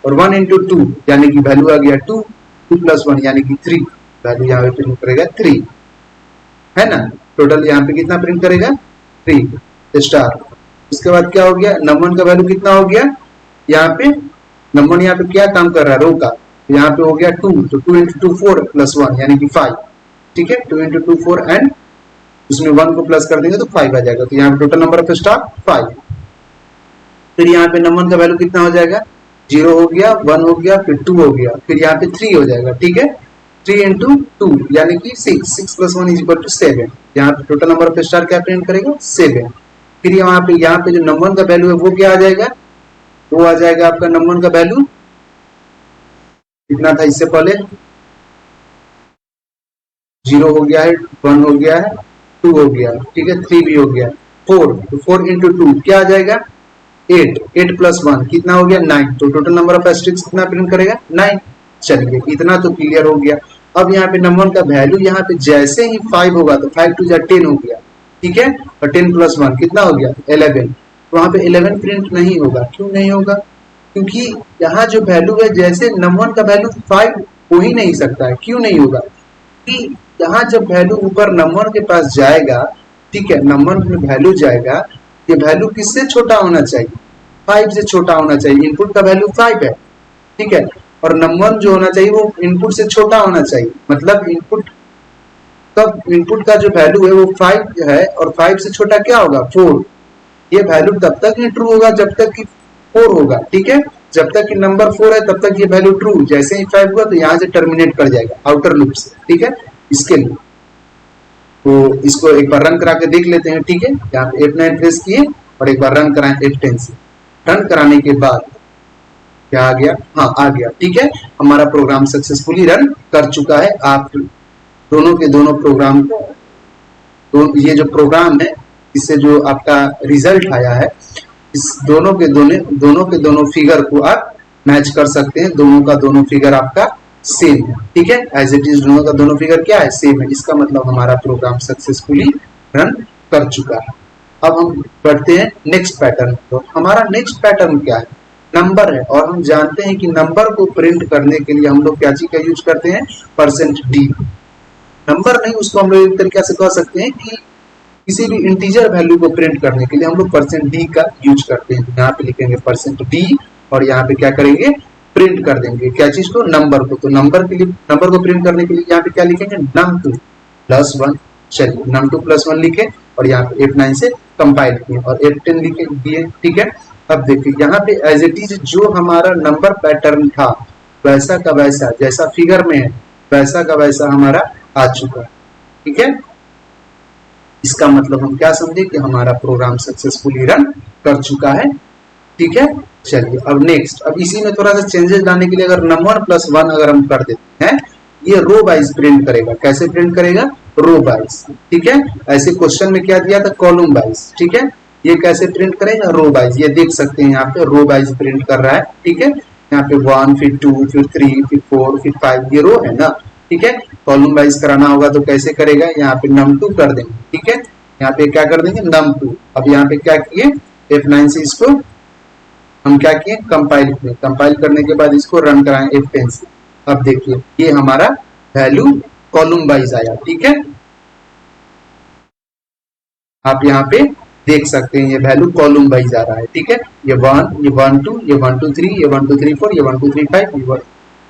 और 1 इंटू 2 यानी कि वैल्यू आ गया 2, 2 प्लस 1 यानी कि 3, वैल्यू यहाँ पे प्रिंट करेगा 3, है ना, टोटल यहाँ पे कितना प्रिंट करेगा 3 स्टार। उसके बाद क्या हो गया, num1 का वैल्यू कितना हो गया, यहाँ पे num1 यहाँ पे क्या काम कर रहा है, रो का, यहाँ पे हो गया 2, तो 2 इंटू 2 4 प्लस 1 यानी कि 5, ठीक है, 2 इंटू 2 4 एंड उसमें 1 को प्लस कर देंगे तो 5 आ जाएगा, तो यहाँ पे टोटल नंबर ऑफ स्टार 5। फिर यहाँ पे num1 का वैल्यू कितना हो जाएगा, 0 हो गया, 1 हो गया, फिर 2 हो गया, फिर यहाँ पे 3 हो जाएगा, ठीक है, 3 इंटू 2 यानी कि 6 प्लस 1 इज इक्वल टू 7, यहाँ पे टोटल नंबर ऑफ स्टार क्या प्रिंट करेगा 7। फिर यहाँ पे जो num1 का वैल्यू है वो क्या आ जाएगा, वो आ जाएगा आपका num1 का वैल्यू कितना था इससे पहले, 0 हो गया है, 1 हो गया है, 2 हो गया, ठीक है, 3 भी हो गया, 4, तो 4 इंटू 2 क्या आ जाएगा 8, 8 प्लस 1 कितना हो गया 9, तो टोटल नंबर ऑफ एस्टेरिस्क कितना प्रिंट करेगा 9। चलिए इतना तो क्लियर हो गया। अब यहाँ पे num1 का वैल्यू यहाँ पे जैसे ही 5 होगा तो 5 2 10 हो गया, ठीक है, और 10 प्लस 1 कितना हो गया 11, तो वहां पे 11 प्रिंट नहीं होगा, क्यों नहीं होगा, क्योंकि यहाँ जो वैल्यू है जैसे num1 का वैल्यू 5 हो ही नहीं सकता है, क्यों नहीं होगा, कि यहाँ जब वैल्यू ऊपर नंबर के पास जाएगा, ठीक है, नंबर में वैल्यू जाएगा, ये वैल्यू किससे छोटा होना चाहिए, 5 से छोटा होना चाहिए। इनपुट का वैल्यू 5 है, ठीक है, और नंबर जो होना चाहिए वो इनपुट से छोटा होना चाहिए। मतलब इनपुट का जो वैल्यू है वो 5 है और 5 से छोटा क्या होगा, 4। ये वैल्यू तब तक ही ट्रू होगा जब तक कि 4 होगा, ठीक है, जब तक कि नंबर 4 है तब तक ये वैल्यू ट्रू। जैसे ही 5 हुआ तो यहाँ से टर्मिनेट कर जाएगा आउटर लूप से, ठीक है। इसके लिए तो इसको एक बार रन करा के देख लेते हैं, ठीक है। यहाँ पे F9 प्रेस किए और एक बार रन कराएं F10 से। रन कराने के बाद क्या आ गया, हाँ आ गया, ठीक है, हमारा प्रोग्राम सक्सेसफुली रन कर चुका है। आप दोनों के दोनों प्रोग्राम को, तो ये जो प्रोग्राम है इससे जो आपका रिजल्ट आया है, इस दोनों के दोनों फिगर को आप मैच कर सकते हैं। दोनों का दोनों फिगर आपका सेम है, ठीक है, एज इट इज दोनों का दोनों फिगर क्या है, सेम है। इसका मतलब हमारा प्रोग्राम सक्सेसफुली रन कर चुका है। अब हम बढ़ते हैं नेक्स्ट पैटर्न। तो हमारा नेक्स्ट पैटर्न क्या है, नंबर है, और हम जानते हैं कि नंबर को प्रिंट करने के लिए हम लोग क्या चीज का यूज करते हैं, %d। नंबर नहीं, उसको हम लोग एक तरीके से कह सकते हैं कि किसी भी इंटीजर वैल्यू को प्रिंट करने के लिए हम लोग %d का यूज करते हैं। यहाँ पे लिखेंगे %d और यहाँ पे क्या करेंगे, प्रिंट कर देंगे क्या चीज को, नंबर को। तो नंबर के लिए, नंबर को प्रिंट करने के लिए यहाँ पे क्या लिखेंगे, num2 + 1। चलिए num2 + 1 लिखे और यहाँ पे F9 से कंपाइल किए और F10 लिखे दिए, ठीक है। अब देखिए यहाँ पे एज इट इज जो हमारा नंबर पैटर्न था वैसा का वैसा, जैसा फिगर में है वैसा का वैसा हमारा आ चुका है, ठीक है। इसका मतलब हम क्या समझे कि हमारा प्रोग्राम सक्सेसफुली रन कर चुका है, ठीक है। चलिए अब नेक्स्ट, अब इसी में थोड़ा सा चेंजेस लाने के लिए अगर num1 + 1 अगर हम कर देते हैं, ये रो वाइज प्रिंट करेगा। कैसे प्रिंट करेगा, रो वाइज, ठीक है। ऐसे क्वेश्चन में क्या दिया था, कॉलम वाइज, ठीक है। ये कैसे प्रिंट करेगा, रो वाइज। ये देख सकते हैं यहाँ पे रो वाइज प्रिंट कर रहा है, ठीक है। यहाँ पे 1 फिर 2 फिर 3 फिर 4 फिर 5, ये रो है ना, ठीक है। कॉलम वाइज कराना होगा तो कैसे करेगा, यहाँ पे num2 कर देंगे, ठीक है। यहाँ पे क्या कर देंगे, num2। अब यहाँ पे क्या किए, F9 से इसको हम क्या किए, कंपाइल किए। कंपाइल करने के बाद इसको रन कराएं F10 से। अब देखिए ये हमारा वैल्यू कॉलम वाइज आया, ठीक है। आप यहाँ पे देख सकते हैं ये वैल्यू कॉलम वाइज आ रहा है, ठीक है। ये 1, ये 1 2, ये 1 2 3, ये 1 2 3 4, ये 1 2 3 5,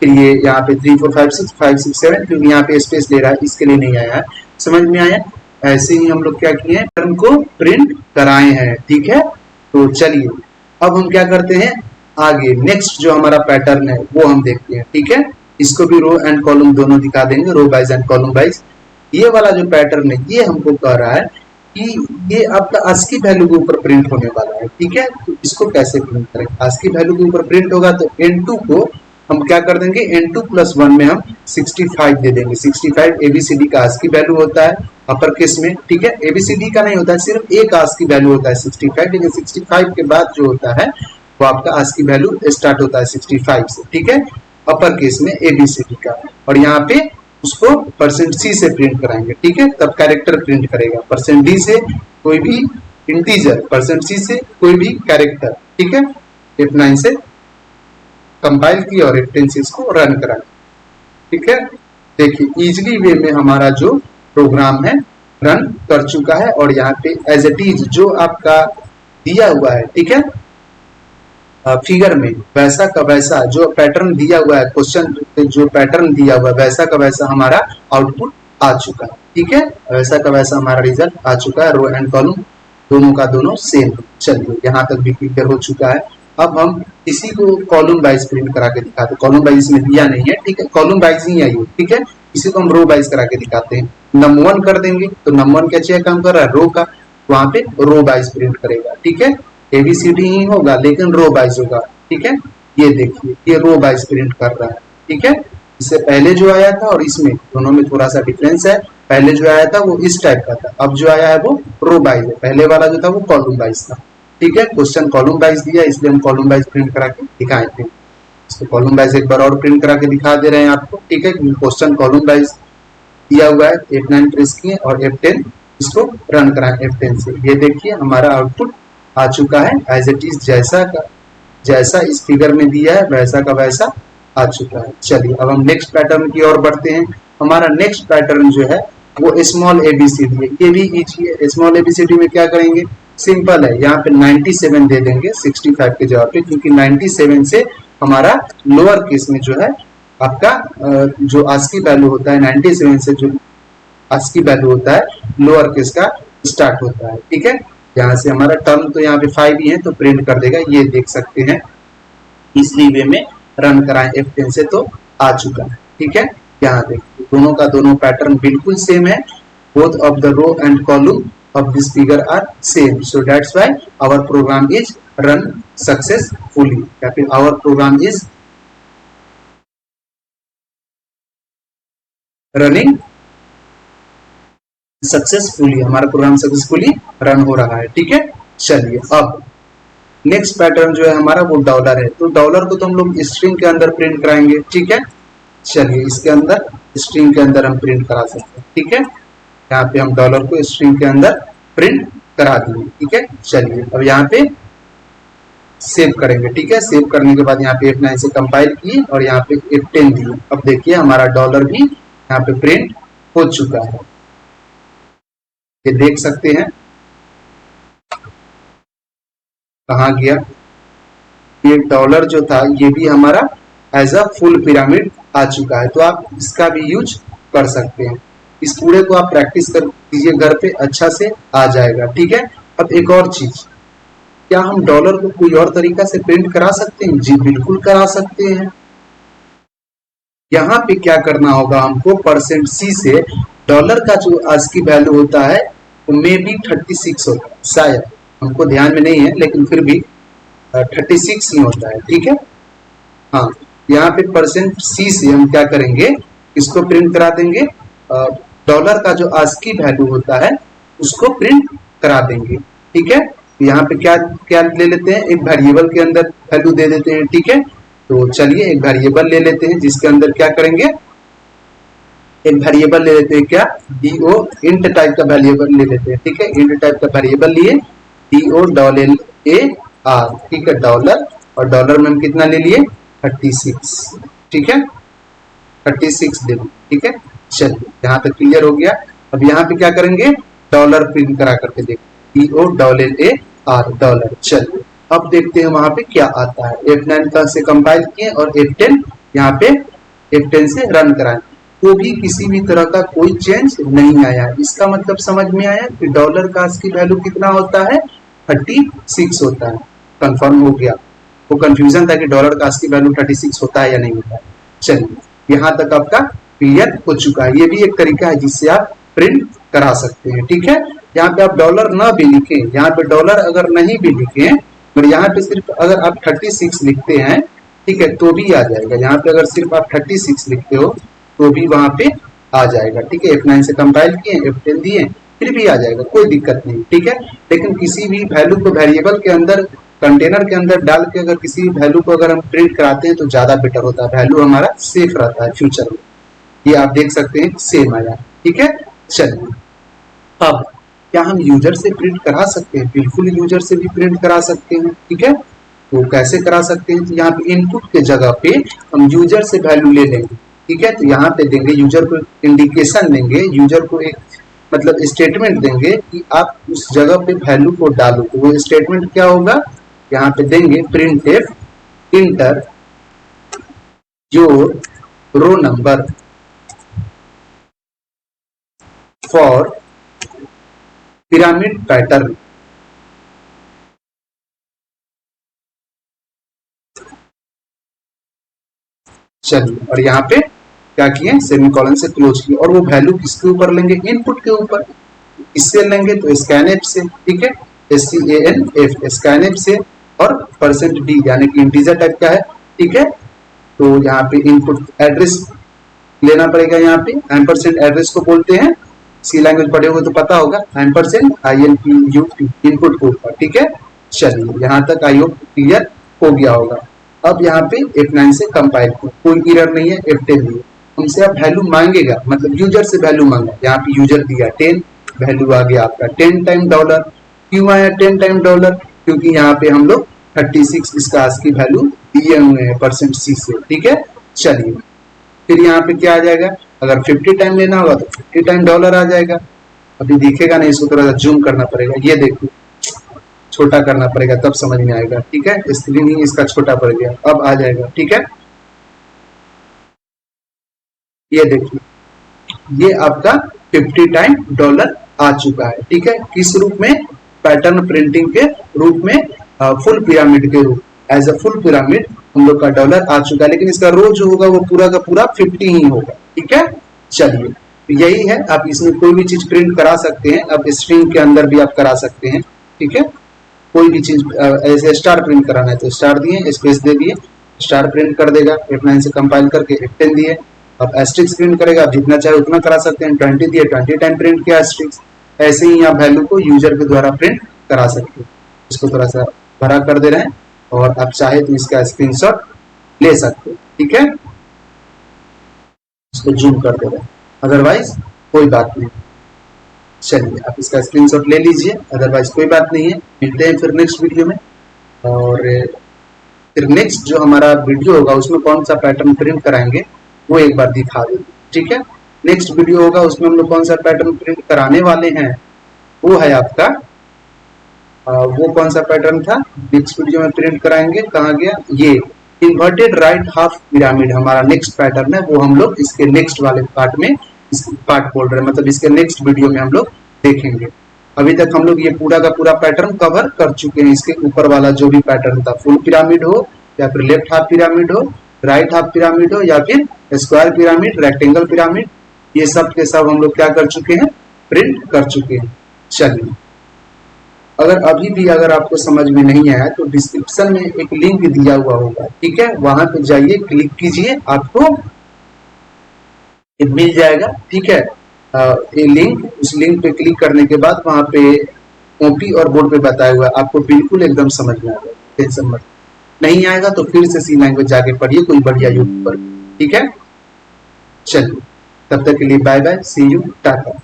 फिर ये यहाँ पे 3 4 5 6 5 6 7, क्योंकि यहाँ पे स्पेस ले रहा है इसके लिए नहीं आया है। समझ में आया। ऐसे ही हम लोग क्या किए हैं, पैटर्न को प्रिंट कराए हैं, ठीक है। तो चलिए अब हम क्या करते हैं, आगे नेक्स्ट जो हमारा पैटर्न है वो हम देखते हैं, ठीक है। इसको भी रो एंड कॉलम दोनों दिखा देंगे, row wise and column wise. ये वाला जो पैटर्न है ये हमको कह रहा है कि ये आपका ASCII वैल्यू के ऊपर प्रिंट होने वाला है, ठीक है। तो इसको कैसे प्रिंट करेंगे, ASCII वैल्यू के ऊपर प्रिंट होगा तो N2 को हम क्या कर देंगे, N2 + 1 में हम 65 दे देंगे। 65 ABCD का ASCII वैल्यू होता है अपर केस में, ठीक है। ABCD का नहीं होता है, सिर्फ एक ASCII वैल्यू होता है 65, लेकिन 65 के बाद जो होता है वो आपका ASCII वैल्यू स्टार्ट होता है 65 से, ठीक है, अपर केस में ABCD का। और यहाँ पे उसको %C से प्रिंट कराएंगे, ठीक है, तब कैरेक्टर प्रिंट करेगा। %D से कोई भी इंटीजर, %C से कोई भी कैरेक्टर, ठीक है। F9 से कंपाइल किया और F10 से इसको रन कराएं, ठीक है। देखिए इजिली वे में हमारा जो प्रोग्राम है रन कर चुका है। और यहाँ पे एज इट इज जो आपका दिया हुआ है, ठीक है, फिगर में वैसा का वैसा जो पैटर्न दिया हुआ है, क्वेश्चन जो पैटर्न दिया हुआ है वैसा का वैसा हमारा आउटपुट आ चुका है, ठीक है। वैसा का वैसा हमारा रिजल्ट आ चुका है, रो एंड कॉलम दोनों का दोनों सेम। चलिए यहाँ तक भी क्लियर हो चुका है। अब हम इसी को कॉलम वाइज प्रिंट करा के दिखाते हैं। कॉलम वाइज में दिया नहीं है, ठीक है, कॉलम वाइज ही आई है, ठीक है। इसी को हम रो वाइज करा के दिखाते हैं। num1 कर देंगे तो num1 क्या चाहिए, काम कर रहा है रो का, वहां पे रो वाइज प्रिंट करेगा, ठीक है। ABCD ही होगा लेकिन रो वाइज होगा, ठीक है। ये देखिए ये रो वाइज प्रिंट कर रहा है, ठीक है। इससे पहले जो आया था और इसमें दोनों में थोड़ा सा डिफरेंस है। पहले जो आया था वो इस टाइप का था, अब जो आया है वो रो वाइज है। पहले वाला जो था वो कॉलम वाइज था, ठीक है। क्वेश्चन कॉलम वाइज दिया इसलिए हम कॉलम वाइज प्रिंट करा के दिखाए थे। इसको कॉलम वाइज एक बार और प्रिंट करा के दिखा दे रहे हैं आपको, ठीक है। क्वेश्चन कॉलम वाइज दिया हुआ है। F9 प्रेस किए और F10 इसको रन कराएं F10 से। ये देखिए हमारा आउटपुट आ चुका है एज इट इज, जैसा इस फिगर में दिया है वैसा का वैसा आ चुका है। चलिए अब हम नेक्स्ट पैटर्न की ओर बढ़ते हैं। हमारा नेक्स्ट पैटर्न जो है वो स्मॉल एबीसीडी है। ये भी इजी है। स्मॉल एबीसीडी में क्या करेंगे, सिंपल है, यहाँ पे 97 दे देंगे 65 के जवाब पे, क्योंकि 97 से हमारा लोअर केस में जो है आपका जो आस्की वैल्यू होता है 97 से जो आस्की वैल्यू होता है लोअर केस का स्टार्ट होता है। ठीक है, यहाँ से हमारा टर्म तो यहाँ पे 5 ही है तो प्रिंट कर देगा, ये देख सकते हैं। इसी वे में रन कराएं F10 से तो आ चुका है। ठीक है, यहाँ देखिए दोनों का दोनों पैटर्न बिल्कुल सेम है। Both of the row and column of this figure are same, so that's why our program is run successfully, या फिर our program is running successfully, हमारा प्रोग्राम सक्सेसफुली रन हो रहा है। ठीक है, चलिए अब नेक्स्ट पैटर्न जो है हमारा वो डॉलर है। तो डॉलर को तो हम लोग स्ट्रिंग के अंदर प्रिंट कराएंगे। ठीक है, चलिए इसके अंदर स्ट्रिंग के अंदर हम प्रिंट करा सकते हैं। ठीक है, यहाँ पे हम डॉलर को स्ट्रिंग के अंदर प्रिंट करा दिए। ठीक है, चलिए अब यहाँ पे सेव करेंगे। ठीक है, सेव करने के बाद यहाँ पे F9 से कंपाइल किए और यहाँ पे F10 दिए। अब देखिए हमारा डॉलर भी यहाँ पे प्रिंट हो चुका है, ये देख सकते हैं। कहाँ गया ये डॉलर जो था, ये भी हमारा एज अ फुल पिरामिड आ चुका है, तो आप इसका भी यूज कर सकते हैं। इस पूरे को आप प्रैक्टिस कर कीजिए घर पे, अच्छा से आ जाएगा। ठीक है, अब एक और चीज, क्या हम डॉलर को कोई और तरीका से प्रिंट करा सकते हैं? जी बिल्कुल करा सकते हैं। यहाँ पे क्या करना होगा हमको, %C से डॉलर का जो आज की वैल्यू होता है वो मे बी 36 होता है, शायद हमको ध्यान में नहीं है, लेकिन फिर भी 36 ही होता है। ठीक है, हाँ, यहाँ पे %C से हम क्या करेंगे, इसको प्रिंट करा देंगे। डॉलर का जो आज की वैल्यू होता है उसको प्रिंट करा देंगे। ठीक है, यहाँ पे क्या क्या ले लेते हैं, एक वेरिएबल के अंदर वैल्यू दे देते हैं। ठीक है, तो चलिए एक वेरिएबल ले लेते हैं जिसके अंदर क्या करेंगे, एक वेरिएबल ले लेते हैं, क्या DO इंट टाइप का वेरिएबल ले लेते हैं। ठीक है, इंट टाइप का वेरिएबल लिए $DOLLAR। ठीक है, डॉलर, और डॉलर में हम कितना ले लिए 36। ठीक है, 36 ले। ठीक है, चलिए यहाँ तक क्लियर हो गया। अब यहाँ पे क्या करेंगे, डॉलर प्रिंट करा करके देखते, DOLLAR डॉलर। चलिए अब देखते हैं वहां पे क्या आता है। F9 का से कंपाइल किए और F10 यहाँ पे F10 से रन कराएं, तो भी किसी भी तरह का कोई चेंज नहीं आया। इसका मतलब समझ में आया कि डॉलर का की वैल्यू कितना होता है, 36 होता है। कंफर्म हो गया, वो कंफ्यूजन था कि डॉलर का की वैल्यू 36 होता है या नहीं होता है। चलिए यहाँ तक आपका क्लियर हो चुका है। ये भी एक तरीका है जिससे आप प्रिंट करा सकते हैं। ठीक है, यहाँ पे आप डॉलर ना भी लिखें, यहाँ पे डॉलर अगर नहीं भी लिखें, और यहाँ पे सिर्फ अगर आप 36 लिखते हैं, ठीक है, तो भी आ जाएगा। यहाँ पे अगर सिर्फ आप 36 लिखते हो तो भी वहां पे आ जाएगा। ठीक है, F9 से कंपाइल किए, F10 दिए, फिर भी आ जाएगा, कोई दिक्कत नहीं। ठीक है, लेकिन किसी भी वैल्यू को वेरिएबल के अंदर, कंटेनर के अंदर डाल के अगर किसी वैल्यू को अगर हम प्रिंट कराते हैं तो ज्यादा बेटर होता है, वैल्यू हमारा सेफ रहता है फ्यूचर में। ये आप देख सकते हैं सेम आया। ठीक है, चलिए अब क्या हम यूजर से प्रिंट करा सकते हैं? बिल्कुल यूजर से भी प्रिंट करा सकते हैं। ठीक है, तो कैसे करा सकते हैं, तो यहाँ पे इनपुट के जगह पे हम यूजर से वैल्यू ले लेंगे। ठीक है, तो यहाँ पे देंगे यूजर को इंडिकेशन देंगे, यूजर को एक मतलब स्टेटमेंट देंगे कि आप उस जगह पे वैल्यू को डालो। तो वो स्टेटमेंट क्या होगा, यहाँ पे देंगे printf enter your row number for pyramid pattern. चलिए, और यहाँ पे क्या किए, सेमीकोलन से क्लोज किए, और वो वैल्यू किसके ऊपर लेंगे, इनपुट के ऊपर। इससे लेंगे तो स्कैनएफ से। ठीक है, SCANF स्कैनएफ से, और %D यानी कि इंटीजर टाइप का है। ठीक है, तो यहाँ पे इनपुट एड्रेस लेना पड़ेगा। यहाँ पे एम्परसेंड एड्रेस को बोलते हैं, सी लैंग्वेज पढ़े हुए तो पता होगा, $INPUT इनपुट के ऊपर। ठीक है, चलिए यहाँ तक आई होप क्लियर हो गया होगा। अब यहाँ पे F9 से कंपाइल को कोई एरर नहीं है, F10 दिए, हमसे अब वैल्यू मांगेगा, मतलब यूजर से वैल्यू मांगा। यहाँ पे यूजर दिया 10, वैल्यू आ गया आपका 10 टाइम डॉलर। क्यों आया 10 टाइम डॉलर, क्योंकि यहाँ पे हम लोग 36 इसका आज की वैल्यू दिए हुए हैं %C से। ठीक है, चलिए फिर यहाँ पे क्या आ जाएगा, अगर 50 टाइम लेना होगा तो 50 टाइम डॉलर आ जाएगा। अभी दिखेगा नहीं, इसको थोड़ा सा जूम करना पड़ेगा। ये देखो, छोटा करना पड़ेगा तब समझ में आएगा। ठीक है, स्क्रीन इसका छोटा पड़ गया, अब आ जाएगा। ठीक है, ये देखिए, ये आपका 50 टाइम डॉलर आ चुका है। ठीक है, किस रूप में? पैटर्न प्रिंटिंग के रूप में, फुल पिरामिड के रूप, एज अ फुल पिरामिड हम लोग का डॉलर आ चुका है। लेकिन इसका रो जो होगा वो पूरा का पूरा 50 ही होगा। ठीक है, चलिए, यही है। आप इसमें कोई भी चीज प्रिंट करा सकते हैं। अब स्ट्रिंग के अंदर भी आप करा सकते हैं। ठीक है, कोई भी चीज ऐसे स्टार प्रिंट कराना है तो स्टार दिए, स्पेस दे दिए, स्टार प्रिंट कर देगा। F9 से कंपाइल करके F10 दिए। अब एस्ट्रिक्स प्रिंट करेगा, आप जितना चाहे उतना करा सकते हैं। 20 दिए, 20 टाइम प्रिंट किया एस्ट्रिक्स। ऐसे ही आप वैल्यू को यूजर के द्वारा प्रिंट करा सकते हैं। इसको थोड़ा सा बड़ा कर दे रहे हैं और आप चाहे तो इसका स्क्रीनशॉट ले सकते हैं। ठीक है, इसको जूम कर दे रहे हैं, अदरवाइज कोई बात नहीं। चलिए, आप इसका स्क्रीनशॉट ले लीजिए, अदरवाइज कोई बात नहीं है। मिलते हैं फिर नेक्स्ट वीडियो में। और फिर नेक्स्ट जो हमारा वीडियो होगा उसमें कौन सा पैटर्न प्रिंट कराएंगे वो एक बार दिखा देंगे। ठीक है, नेक्स्ट वीडियो होगा उसमें हम लोग कौन सा पैटर्न प्रिंट कराने वाले हैं वो है आपका, वो कौन सा पैटर्न था नेक्स्ट वीडियो में प्रिंट कराएंगे। कहाँ गया? ये इन्वर्टेड राइट हाफ पिरामिड हमारा नेक्स्ट पैटर्न है। वो हम लोग इसके नेक्स्ट वाले पार्ट में, इस पार्ट बोल रहे हैं, मतलब इसके नेक्स्ट वीडियो में हम लोग देखेंगे। अभी तक हम लोग ये पूरा का पूरा पैटर्न कवर कर चुके हैं। इसके ऊपर वाला जो भी पैटर्न था, फुल पिरामिड हो या फिर लेफ्ट हाफ पिरामिड हो, राइट हाफ पिरामिड हो या फिर स्क्वायर पिरामिड, रेक्टेंगल पिरामिड, ये सब के सब हम लोग क्या कर चुके हैं? प्रिंट कर चुके हैं। चलिए, अगर अभी भी अगर आपको समझ में नहीं आया तो डिस्क्रिप्शन में एक लिंक दिया हुआ होगा। ठीक है, वहां पे जाइए, क्लिक कीजिए, आपको मिल जाएगा। ठीक है, ये लिंक, उस लिंक पे क्लिक करने के बाद वहां पे कॉपी और बोर्ड पे बताया हुआ है, आपको बिल्कुल एकदम समझ में आ जाएगा। टेंशन मत, नहीं आएगा तो फिर से सी लैंग्वेज जाके पढ़िए कोई बढ़िया यूट्यूब पर। ठीक है, चलिए, तब तक के लिए bye bye, see you, Tata.